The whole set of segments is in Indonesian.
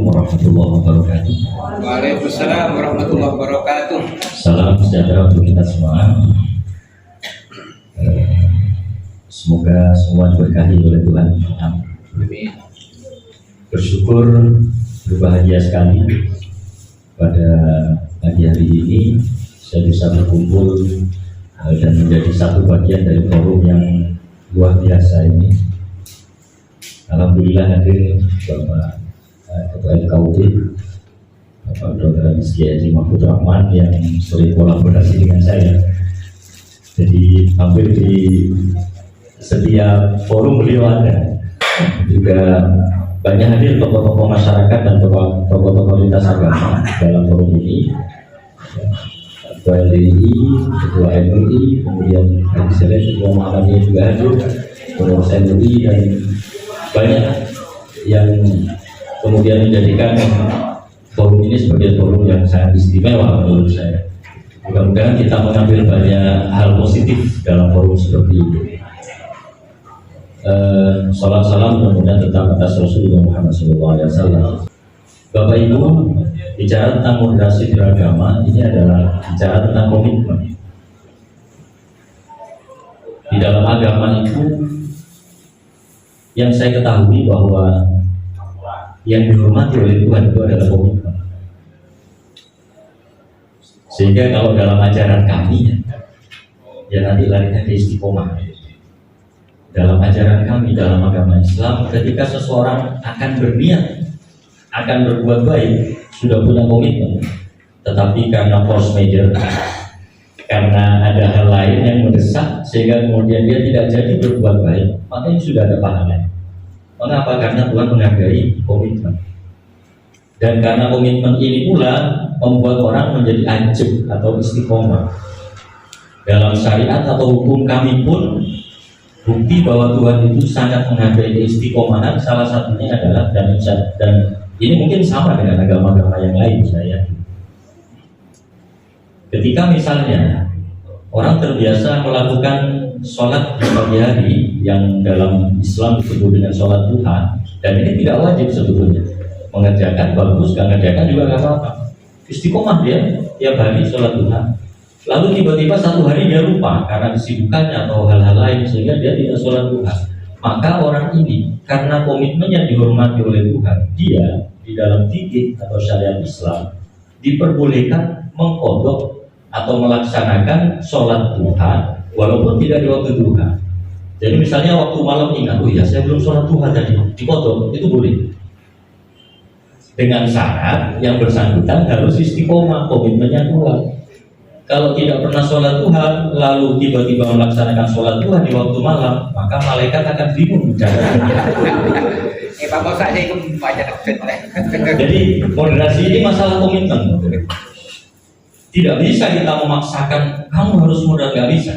warahmatullahi wabarakatuh. Waalaikumsalam warahmatullahi wabarakatuh. Salam sejahtera untuk kita semua. Semoga semua diberkahi oleh Tuhan. Amin. Bersyukur, berbahagia sekali pada pagi hari ini saya bisa berkumpul dan menjadi satu bagian dari forum yang luar biasa ini. Alhamdulillah hadir Bapak Ketua LKUD, Bapak Dr. Rizky Haji Mahfud Rahman yang sering kolaborasi dengan saya. Jadi hampir di setiap forum beliau ada. Juga banyak hadir tokoh-tokoh masyarakat dan tokoh-tokoh lintas agama dalam forum ini. Ketua LDI, Ketua MUI, kemudian Haji Saleh, Ketua Muhammadiyah juga hadir, pengurus MUI dan banyak yang kemudian menjadikan forum ini sebagai forum yang sangat istimewa menurut saya. Mudah-mudahan kita mengambil banyak hal positif dalam forum seperti ini. Salam mudah-mudahan tetap atas Rasulullah Muhammad SAW. Bapak Ibu, bicara tentang moderasi beragama ini adalah bicara tentang komitmen. Di dalam agama itu yang saya ketahui bahwa yang dihormati oleh Tuhan itu adalah komitmen. Sehingga kalau dalam ajaran kami ya nanti larinya ke istiqomah. Dalam ajaran kami dalam agama Islam, ketika seseorang akan berniat akan berbuat baik sudah punya komitmen, tetapi karena force major, karena ada hal lain yang mendesak sehingga kemudian dia tidak jadi berbuat baik, makanya sudah ada pahalanya. Mengapa? Karena Tuhan menghargai komitmen. Dan karena komitmen ini pula membuat orang menjadi ajib atau istiqomah. Dalam syariat atau hukum kami pun bukti bahwa Tuhan itu sangat menghargai istiqomahan. Salah satunya adalah dan ini mungkin sama dengan agama-agama yang lain saya. Ketika misalnya orang terbiasa melakukan sholat di pagi hari yang dalam Islam disebut dengan sholat duha, dan ini tidak wajib sebetulnya. Mengerjakan bagus, gak mengerjakan juga gak apa-apa. Istiqomah dia tiap hari sholat duha. Lalu tiba-tiba satu hari dia lupa karena kesibukannya atau hal-hal lain sehingga dia tidak sholat duha. Maka orang ini karena komitmennya dihormati oleh Tuhan, dia di dalam fikih atau syariat Islam diperbolehkan mengqadha atau melaksanakan sholat duha walaupun tidak di waktu duha. Jadi misalnya waktu malam ingat, oh ya saya belum sholat duha tadi, dipotong, itu boleh. Dengan syarat yang bersangkutan harus istiqomah, komitmennya kuat. Kalau tidak pernah sholat duha, lalu tiba-tiba melaksanakan sholat duha di waktu malam, maka malaikat akan bingung bicara. Jadi moderasi ini masalah komitmen. Tidak bisa kita memaksakan kamu harus moderat, nggak bisa.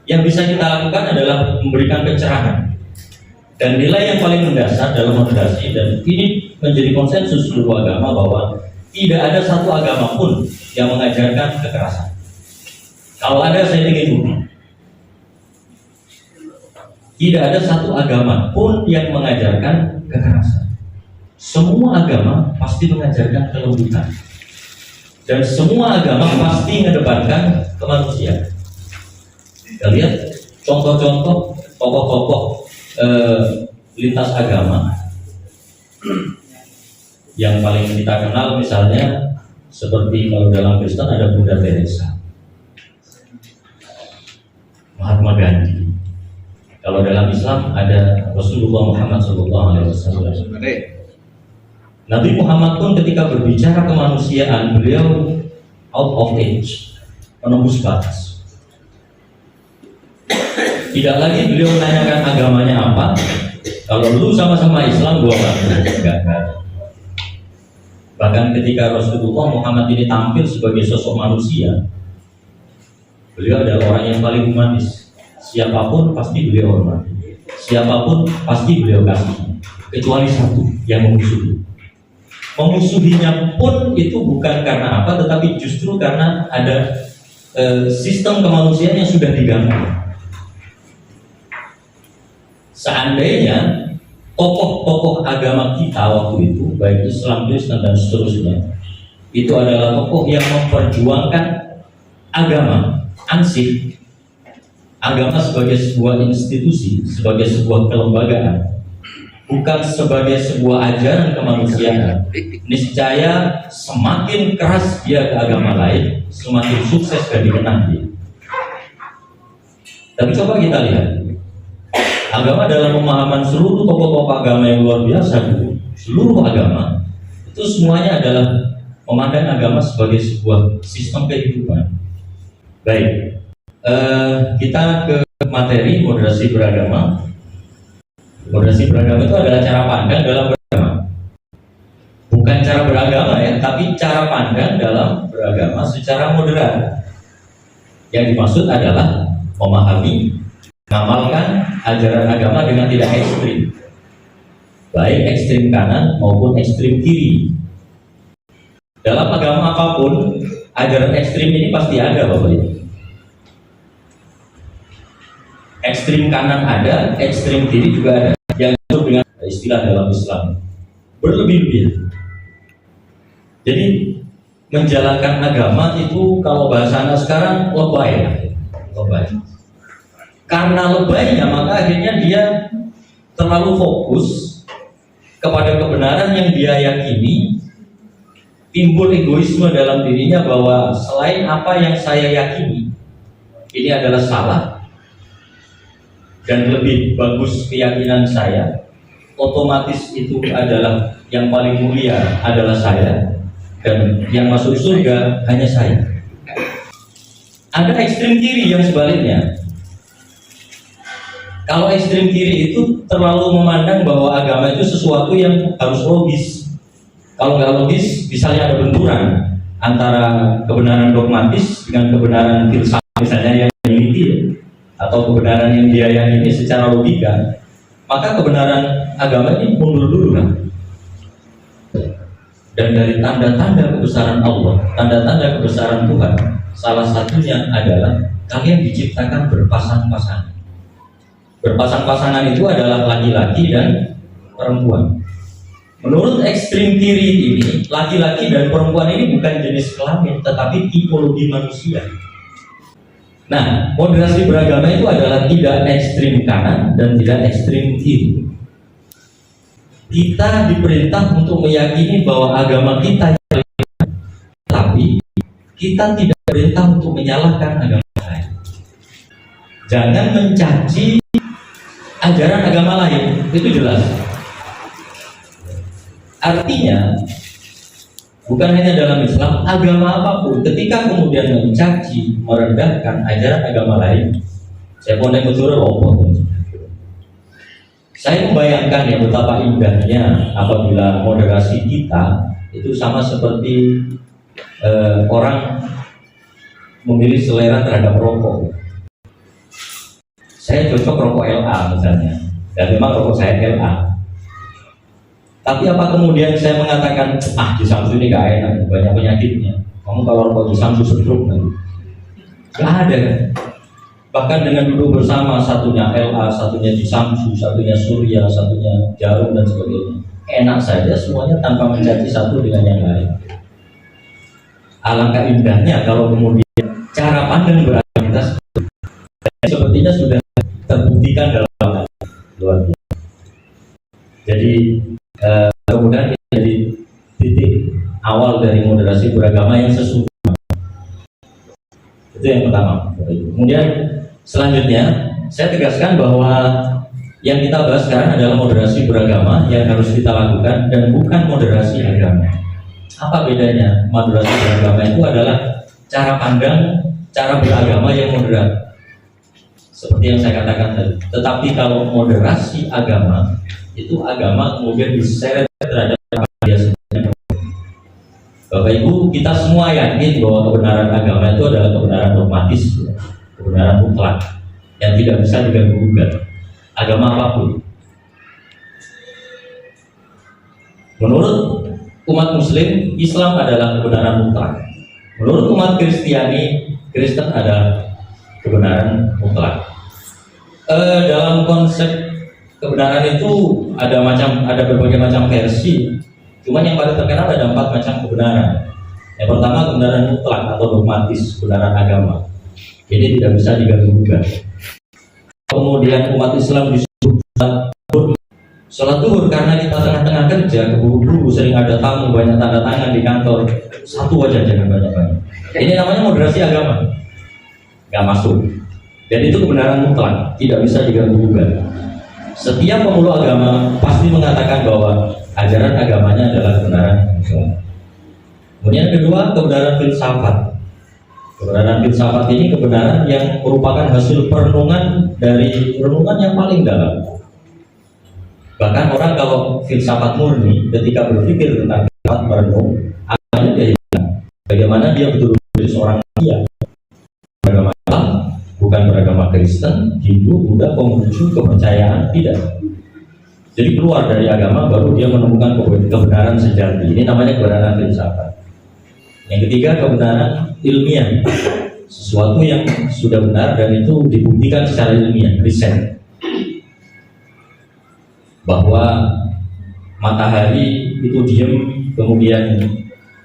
Yang bisa kita lakukan adalah memberikan pencerahan. Dan nilai yang paling mendasar dalam moderasi, dan ini menjadi konsensus seluruh agama, bahwa tidak ada satu agama pun yang mengajarkan kekerasan. Kalau ada, saya ingin bukti. Tidak ada satu agama pun yang mengajarkan kekerasan. Semua agama pasti mengajarkan kelembutan. Dan semua agama pasti mengedepankan kemanusiaan. Kita lihat contoh-contoh tokoh-tokoh lintas agama yang paling kita kenal, misalnya seperti kalau dalam Kristen ada Bunda Teresa, Mahatma Gandhi. Kalau dalam Islam ada Rasulullah Muhammad SAW. Nabi Muhammad pun ketika berbicara kemanusiaan, beliau out of age, menembus batas. Tidak lagi beliau menanyakan agamanya apa. Kalau lu sama-sama Islam, gua enggak. Bahkan ketika Rasulullah Muhammad ini tampil sebagai sosok manusia, beliau adalah orang yang paling humanis. Siapapun pasti beliau hormati, siapapun pasti beliau kasih, kecuali satu yang memusuhi. Memusuhinya pun itu bukan karena apa, tetapi justru karena ada sistem kemanusiaan yang sudah diganggu. Seandainya tokoh-tokoh agama kita waktu itu, baik Islam, Kristen dan seterusnya, itu adalah tokoh yang memperjuangkan agama, ansih, agama sebagai sebuah institusi, sebagai sebuah kelembagaan, bukan sebagai sebuah ajaran kemanusiaan. Niscaya semakin keras dia ke agama lain, semakin sukses dan dikenang dia. Tapi coba kita lihat, agama dalam pemahaman seluruh tokoh-tokoh agama yang luar biasa dulu, seluruh agama itu semuanya adalah memandang agama sebagai sebuah sistem kehidupan. Baik, kita ke materi moderasi beragama. Moderasi beragama itu adalah cara pandang dalam beragama, bukan cara beragama ya, tapi cara pandang dalam beragama secara moderat. Yang dimaksud adalah memahami, mengamalkan ajaran agama dengan tidak ekstrim, baik ekstrim kanan maupun ekstrim kiri. Dalam agama apapun, ajaran ekstrim ini pasti ada, Bapak Ibu. Ekstrim kanan ada, ekstrim kiri juga ada. Yang disebut dengan istilah dalam Islam, berlebih-lebihan. Jadi menjalankan agama itu kalau bahasa anak sekarang lebay. Karena lebaynya maka akhirnya dia terlalu fokus kepada kebenaran yang dia yakini, timbul egoisme dalam dirinya bahwa selain apa yang saya yakini ini adalah salah dan lebih bagus keyakinan saya, otomatis itu adalah yang paling mulia adalah saya, dan yang masuk surga hanya saya. Ada ekstrem kiri yang sebaliknya. Kalau ekstrem kiri itu terlalu memandang bahwa agama itu sesuatu yang harus logis. Kalau nggak logis, misalnya ada benturan antara kebenaran dogmatis dengan kebenaran filsafat, misalnya yang meneliti, atau kebenaran yang dia yakini secara logika, maka kebenaran agama ini mundur dulu kan. Dan dari tanda-tanda kebesaran Allah, tanda-tanda kebesaran Tuhan, salah satunya adalah kalian diciptakan berpasang-pasangan. Berpasang-pasangan itu adalah laki-laki dan perempuan. Menurut ekstrem kiri ini, laki-laki dan perempuan ini bukan jenis kelamin, tetapi tipologi manusia. Nah, moderasi beragama itu adalah tidak ekstrim kanan dan tidak ekstrim kiri. Kita diperintah untuk meyakini bahwa agama kita yang benar, tapi kita tidak diperintah untuk menyalahkan agama lain. Jangan mencaci ajaran agama lain, itu jelas. Artinya, bukan hanya dalam Islam, agama apapun, ketika kemudian mencaci, merendahkan ajaran agama lain, saya mau nemu roboh. Saya membayangkan ya betapa indahnya apabila moderasi kita itu sama seperti orang memilih selera terhadap rokok. Saya cocok rokok LA misalnya, dan memang rokok saya LA. Tapi apa kemudian saya mengatakan, di Samsu ini gak enak, banyak penyakitnya. Kamu kalau rokok di Samsu stroke nanti. Gak ada kan? Bahkan dengan duduk bersama, satunya LA, satunya di Samsu, satunya Surya, satunya Jarum dan sebagainya. Enak saja semuanya tanpa mencaci satu dengan yang lain. Alangkah indahnya kalau kemudian cara pandang beragama kita sepertinya sudah terbuktikan dalam luar biasa. Jadi kemudian ini jadi titik awal dari moderasi beragama yang sesungguhnya. Itu yang pertama. Kemudian selanjutnya saya tegaskan bahwa yang kita bahas sekarang adalah moderasi beragama yang harus kita lakukan dan bukan moderasi agama. Apa bedanya? Moderasi beragama itu adalah cara pandang, cara beragama yang moderat, seperti yang saya katakan tadi. Tetapi kalau moderasi agama, itu agama kemudian diseret terhadap dia sendiri. Bapak Ibu, kita semua yakin bahwa kebenaran agama itu adalah kebenaran dogmatis, kebenaran mutlak yang tidak bisa diganggu-gugat. Agama apapun. Menurut umat Muslim, Islam adalah kebenaran mutlak. Menurut umat Kristiani, Kristen adalah kebenaran mutlak. Dalam konsep kebenaran itu ada berbagai macam versi. Cuma yang paling terkenal ada 4 macam kebenaran. Yang pertama kebenaran mutlak atau dogmatis, kebenaran agama. Ini tidak bisa diganggu-gugat. Kemudian umat Islam disuruh sholat duhur karena kita tengah-tengah kerja, keburu-buru, sering ada tamu, banyak tanda tangan di kantor. Satu aja, jangan banyak-banyak. Ini namanya moderasi agama. Gak masuk. Dan itu kebenaran mutlak, tidak bisa diganggu-gugat. Setiap pemeluk agama pasti mengatakan bahwa ajaran agamanya adalah kebenaran mutlak. Kemudian kedua, kebenaran filsafat. Kebenaran filsafat ini kebenaran yang merupakan hasil perenungan dari renungan yang paling dalam. Bahkan orang kalau filsafat murni, ketika berpikir tentang filsafat merenung, agamanya dia hilang. Bagaimana dia betul-betul menjadi seorang manusia beragama Islam, bukan beragama Kristen, Hindu, Buddha, Konghucu, kepercayaan, tidak. Jadi keluar dari agama baru dia menemukan kebenaran sejati. Ini namanya kebenaran filsafat. Yang ketiga, kebenaran ilmiah, sesuatu yang sudah benar dan itu dibuktikan secara ilmiah, riset, bahwa matahari itu diam kemudian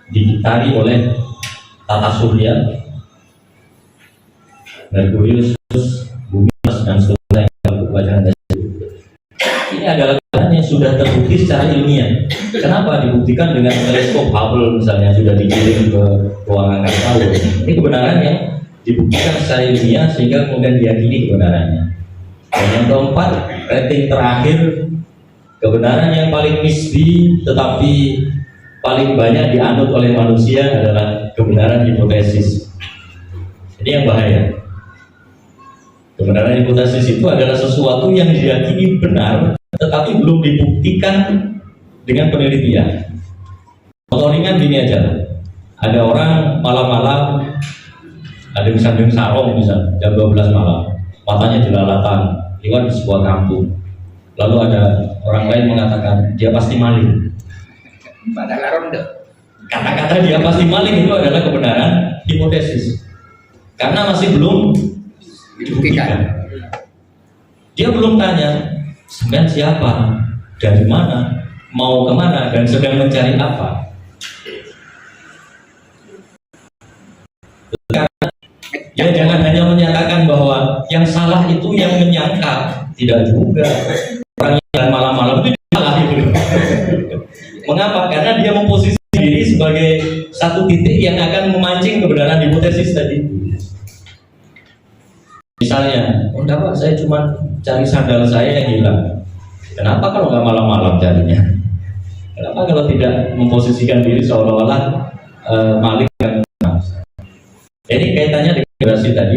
dikitari oleh tata surya, Merkurius, bumi, dan seterusnya yang pelajaran. Ini adalah kebenaran yang sudah terbukti secara ilmiah. Kenapa dibuktikan dengan teleskop Hubble misalnya, sudah dikirim ke ruang angkasa laut. Ini kebenaran yang dibuktikan secara ilmiah sehingga kemudian diyakini kebenarannya. Dan yang keempat, rating terakhir, kebenaran yang paling nisbi tetapi paling banyak dianut oleh manusia adalah kebenaran hipotesis. Ini yang bahaya. Kebenaran hipotesis itu adalah sesuatu yang diyakini benar tetapi belum dibuktikan dengan penelitian. Contoh ringan gini aja, ada orang malam-malam ada misalnya sarong jam 12 malam, matanya jelalatan lewat di sebuah kampung. Lalu ada orang lain mengatakan dia pasti maling. Kata-kata dia pasti maling itu adalah kebenaran hipotesis karena masih belum dibuktikan. Dia belum tanya sebenarnya siapa, dari mana, mau kemana, dan sedang mencari apa. Karena ya jangan hanya menyatakan bahwa yang salah itu yang menyangka, tidak juga. Orang yang malam-malam itu salah itu. Mengapa? Karena dia memposisikan diri sebagai satu titik yang akan memancing kebenaran hipotesis tadi. Misalnya, oh enggak Pak, saya cuma cari sandal saya yang hilang. Kenapa kalau nggak malam-malam carinya? Kenapa kalau tidak memposisikan diri seolah-olah maling dan ini kaitannya dengan generasi tadi.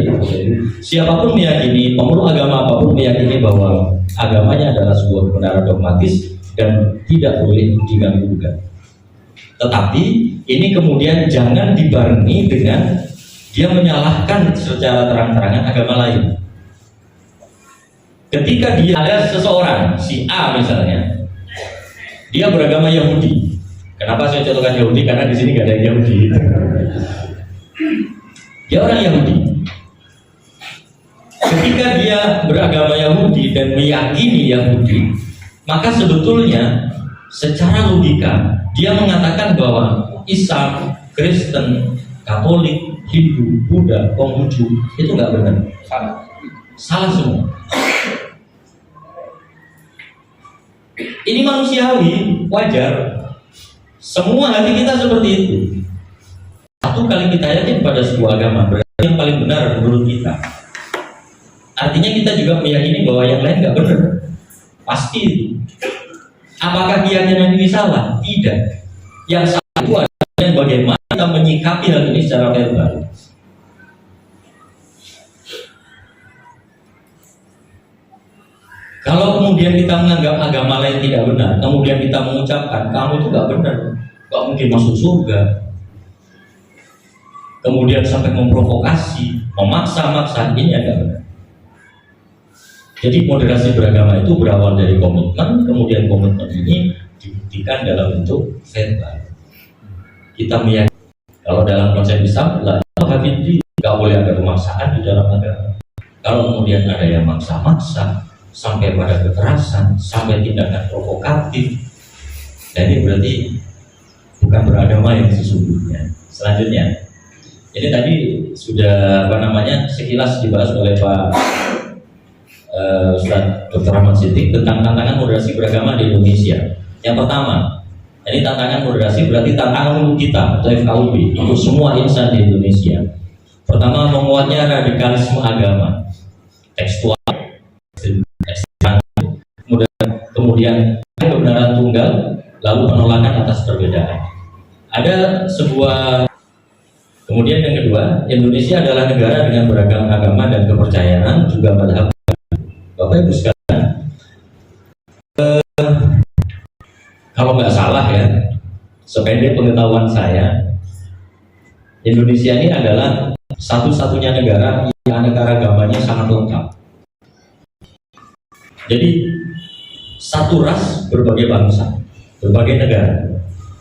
Siapapun meyakini, pemeluk agama apapun meyakini bahwa agamanya adalah sebuah kebenaran dogmatis dan tidak boleh diganggu-gugat. Tetapi ini kemudian jangan dibarengi dengan dia menyalahkan secara terang-terangan agama lain. Ketika dia ada seseorang, si A misalnya, dia beragama Yahudi. Kenapa saya contohkan Yahudi? Karena di sini nggak ada Yahudi. Dia orang Yahudi. Ketika dia beragama Yahudi dan meyakini Yahudi, maka sebetulnya secara logika dia mengatakan bahwa Islam, Kristen, Katolik, Hindu, Buddha, Konghucu itu nggak benar, salah semua. Ini manusiawi, wajar. Semua hati kita seperti itu. Satu kali kita yakin pada sebuah agama berarti yang paling benar menurut kita. Artinya kita juga meyakini bahwa yang lain nggak benar. Pasti. Apakah keyakinan ini salah? Tidak. Yang salah itu adalah bagaimana kita menyikapi hal ini secara verbal. Kalau kemudian kita menganggap agama lain tidak benar, kemudian kita mengucapkan kamu itu nggak benar, nggak mungkin masuk surga, kemudian sampai memprovokasi, memaksa-maksa, ini agak benar. Jadi moderasi beragama itu berawal dari komitmen, kemudian komitmen ini dibuktikan dalam bentuk verbal. Kita meyakini kalau dalam konsep Islam, nggak boleh ada pemaksaan di dalam agama. Kalau kemudian ada yang maksa-maksa, sampai pada kekerasan, sampai tindakan provokatif. Dan ini berarti bukan beragama yang sesungguhnya. Selanjutnya, ini tadi sudah sekilas dibahas oleh Pak Ustaz Dr. Ahmad Siddiq tentang tantangan moderasi beragama di Indonesia. Yang pertama, ini tantangan moderasi berarti tantangan untuk kita atau FKUB, untuk semua insan di Indonesia. Pertama, menguatnya radikalisme agama, tekstual, kemudian kebenaran tunggal, lalu penolakan atas perbedaan. Ada sebuah, kemudian yang kedua, Indonesia adalah negara dengan beragam agama dan kepercayaan, juga madhab. Bapak Ibu sekalian, kalau nggak salah ya, sependek pengetahuan saya, Indonesia ini adalah satu-satunya negara yang aneka-agamanya sangat lengkap. Jadi satu ras berbagai bangsa, berbagai negara.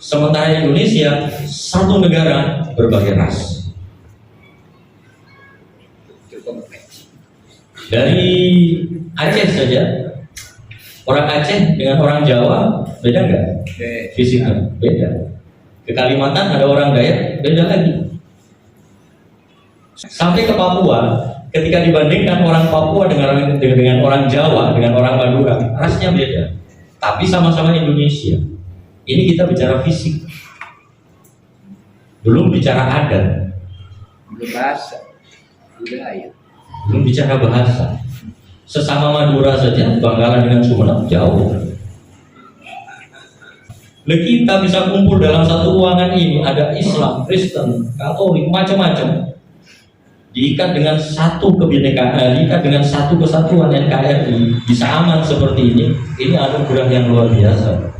Sementara Indonesia satu negara berbagai ras. Dari Aceh saja, orang Aceh dengan orang Jawa beda nggak? Fisiknya beda. Ke Kalimantan ada orang Dayak beda lagi. Sampai ke Papua, ketika dibandingkan orang Papua dengan orang Jawa, dengan orang Madura, rasnya beda. Tapi sama-sama Indonesia. Ini kita bicara fisik, belum bicara adat, belum bahasa, budaya. belum bicara bahasa. Sesama Madura saja, Bangkalan dengan Sumeneb jauh. Nah, kita bisa kumpul dalam satu ruangan ini, ada Islam, Kristen, Katolik, macam-macam. Diikat dengan satu kebinekaan, diikat dengan satu kesatuan NKRI, bisa aman seperti ini anugerah yang luar biasa.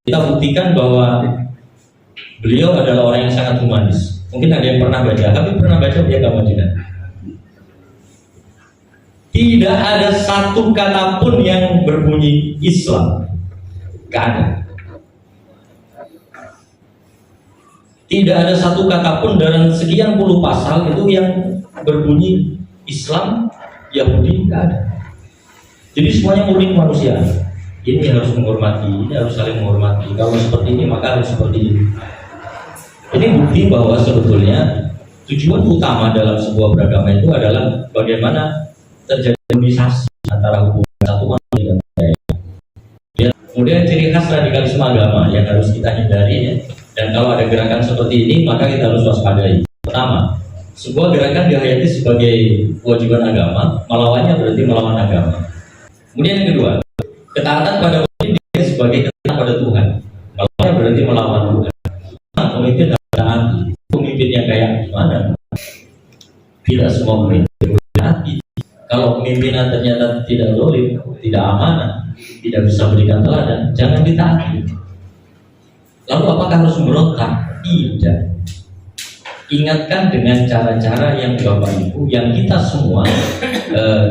Kita buktikan bahwa beliau adalah orang yang sangat humanis. Mungkin ada yang pernah baca, tapi pernah baca Piagam Madinah. Tidak ada satu kata pun yang berbunyi Islam. Gak ada. Tidak ada satu kata pun dalam sekian puluh pasal itu yang berbunyi Islam, Yahudi, gak ada. Jadi semuanya murni manusia. Ini harus menghormati, ini harus saling menghormati. Kalau seperti ini maka harus seperti ini. Ini bukti bahwa sebetulnya tujuan utama dalam sebuah beragama itu adalah bagaimana terjadi harmonisasi antara hubungan satu manusia dan lainnya. Ya, kemudian ciri khas radikalisme agama yang harus kita hindari ya. Dan kalau ada gerakan seperti ini maka kita harus waspadai. Pertama, sebuah gerakan dihayati sebagai kewajiban agama, melawannya berarti melawan agama. Kemudian yang kedua, ketaatan pada pemimpin sebagai ketaatan pada Tuhan, melawannya berarti melawan Tuhan. Nah, pemimpin harus taati. Pemimpinnya kayak gimana? Tidak semua pemimpin taati. Kalau pemimpinan ternyata tidak loyal, tidak amanah, tidak bisa berikan teladan, jangan ditaati. Lalu apakah harus memberontak? Tidak. Ingatkan dengan cara-cara yang Bapak Ibu, yang kita semua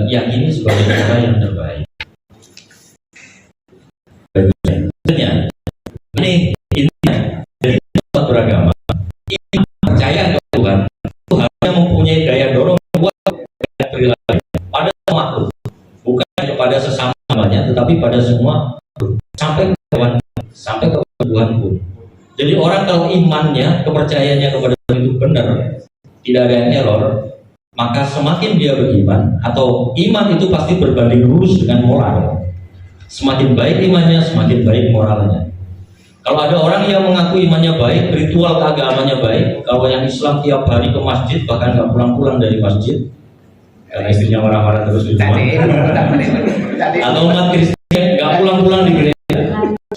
yakini sebagai cara yang terbaik. Ini intinya dari tempat beragama. Ini percaya ke Tuhan, itu harusnya mempunyai daya dorong buat perilaku pada makhluk, bukan hanya pada sesamanya, tetapi pada semua sampai ke Tuhan, sampai ke Tuhan pun. Jadi orang kalau imannya, kepercayaannya kepada Tuhan itu benar, tidak ada yang error, maka semakin dia beriman, atau iman itu pasti berbanding lurus dengan moral. Semakin baik imannya, semakin baik moralnya. Kalau ada orang yang mengaku imannya baik, ritual keagamaannya baik, kalau yang Islam tiap hari ke masjid, bahkan nggak pulang-pulang dari masjid, karena istrinya marah-marah terus di rumah, atau umat Kristen nggak pulang-pulang di gereja,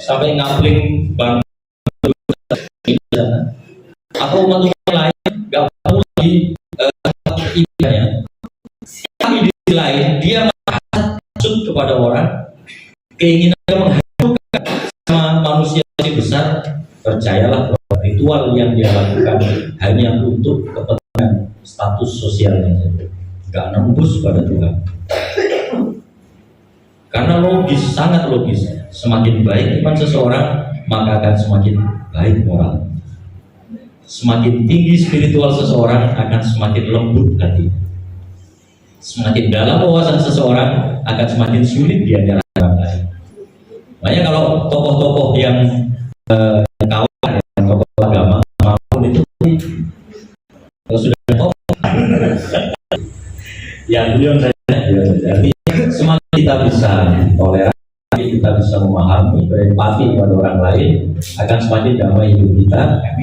sampai ngapling bang, atau umat lain nggak pulang di ibadahnya, tapi di sisi lain dia menghasut kepada orang, keinginannya menghancurkan sama manusia yang besar. Percayalah bahwa ritual yang dia lakukan hanya untuk kepentingan status sosialnya saja, nggak nembus pada Tuhan. Karena logis, sangat logis, semakin baik iman seseorang maka akan semakin baik moral. Semakin tinggi spiritual seseorang akan semakin lembut hati. Semakin dalam wawasan seseorang akan semakin sulit dia menyerang orang lain. Makanya kalau tokoh-tokoh yang kawan, yang tokoh agama maupun itu kalau sudah tokoh yang beliau saja. Jadi semakin kita bisa toleransi, kita bisa memahami, berempati kepada orang lain, akan semakin damai hidup kita.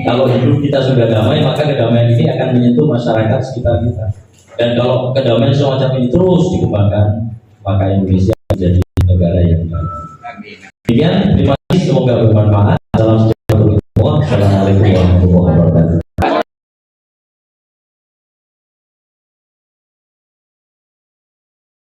Kalau hidup kita sudah damai, maka kedamaian ini akan menyentuh masyarakat sekitar kita. Dan kalau kedamaian semacam ini terus dikembangkan, maka Indonesia menjadi negara yang baik. Demikian, terima kasih, semoga bermanfaat.